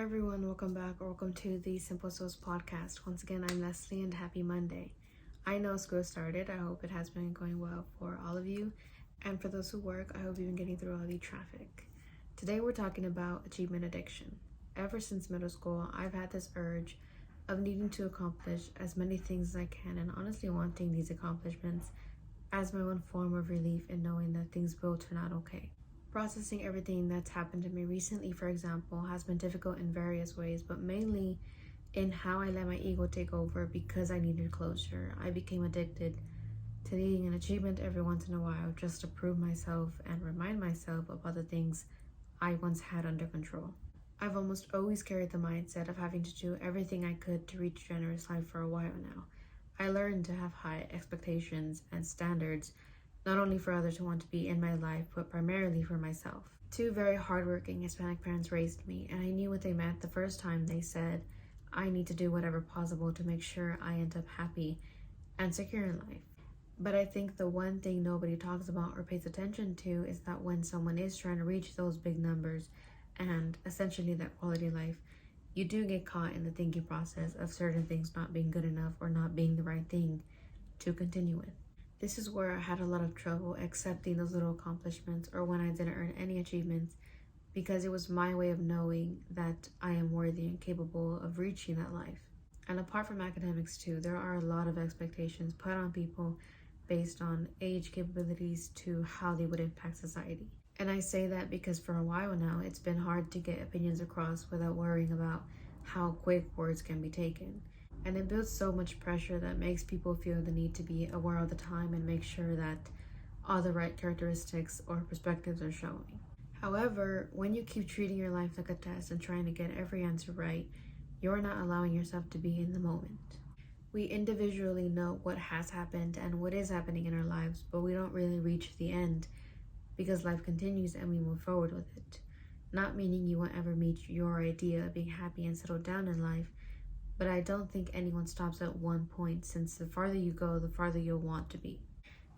everyone, welcome back or welcome to the Simple Souls podcast. Once again, I'm Leslie and happy Monday. I know school started. I hope it has been going well for all of you. And for those who work, I hope you've been getting through all the traffic. Today we're talking about achievement addiction. Ever since middle school, I've had this urge of needing to accomplish as many things as I can and honestly wanting these accomplishments as my one form of relief in knowing that things will turn out okay. Processing everything that's happened to me recently, for example, has been difficult in various ways, but mainly in how I let my ego take over because I needed closure. I became addicted to needing an achievement every once in a while just to prove myself and remind myself about the things I once had under control. I've almost always carried the mindset of having to do everything I could to reach generous life for a while now. I learned to have high expectations and standards, not only for others who want to be in my life, but primarily for myself. Two very hardworking Hispanic parents raised me, and I knew what they meant the first time they said, I need to do whatever possible to make sure I end up happy and secure in life. But I think the one thing nobody talks about or pays attention to is that when someone is trying to reach those big numbers and essentially that quality life, you do get caught in the thinking process of certain things not being good enough or not being the right thing to continue with. This is where I had a lot of trouble accepting those little accomplishments or when I didn't earn any achievements, because it was my way of knowing that I am worthy and capable of reaching that life. And apart from academics too, there are a lot of expectations put on people based on age, capabilities, to how they would impact society. And I say that because for a while now, it's been hard to get opinions across without worrying about how quick words can be taken. And it builds so much pressure that makes people feel the need to be aware all the time and make sure that all the right characteristics or perspectives are showing. However, when you keep treating your life like a test and trying to get every answer right, you're not allowing yourself to be in the moment. We individually know what has happened and what is happening in our lives, but we don't really reach the end because life continues and we move forward with it. Not meaning you won't ever meet your idea of being happy and settled down in life, but I don't think anyone stops at one point, since the farther you go, the farther you'll want to be.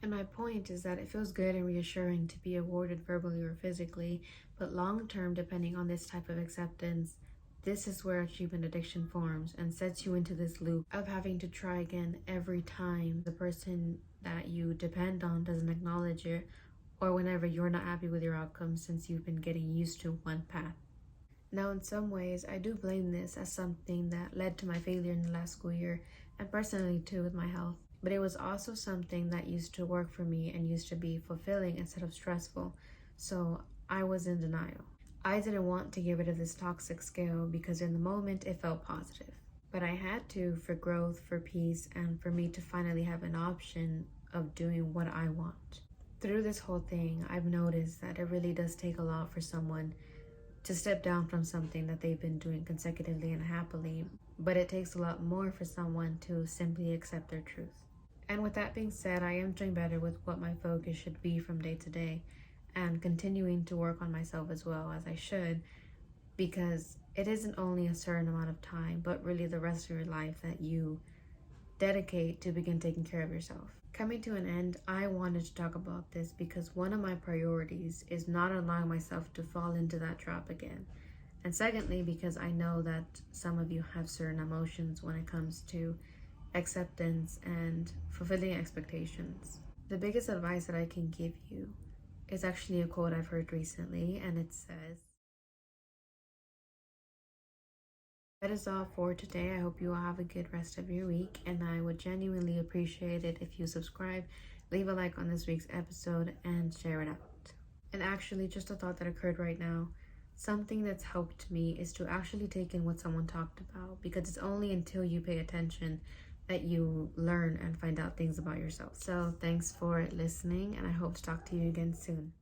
And my point is that it feels good and reassuring to be awarded verbally or physically, but long term, depending on this type of acceptance, this is where achievement addiction forms and sets you into this loop of having to try again every time the person that you depend on doesn't acknowledge it, or whenever you're not happy with your outcome since you've been getting used to one path. Now, in some ways, I do blame this as something that led to my failure in the last school year, and personally too with my health. But it was also something that used to work for me and used to be fulfilling instead of stressful, so I was in denial. I didn't want to get rid of this toxic scale because in the moment it felt positive. But I had to for growth, for peace, and for me to finally have an option of doing what I want. Through this whole thing, I've noticed that it really does take a lot for someone to step down from something that they've been doing consecutively and happily, but it takes a lot more for someone to simply accept their truth. And with that being said, I am doing better with what my focus should be from day to day and continuing to work on myself as well as I should, because it isn't only a certain amount of time, but really the rest of your life that you dedicate to begin taking care of yourself. Coming to an end, I wanted to talk about this because one of my priorities is not allowing myself to fall into that trap again. And secondly, because I know that some of you have certain emotions when it comes to acceptance and fulfilling expectations. The biggest advice that I can give you is actually a quote I've heard recently, and it says, that is all for today. I hope you all have a good rest of your week, and I would genuinely appreciate it if you subscribe, leave a like on this week's episode, and share it out. And actually, just a thought that occurred right now, something that's helped me is to actually take in what someone talked about, because it's only until you pay attention that you learn and find out things about yourself. So thanks for listening, and I hope to talk to you again soon.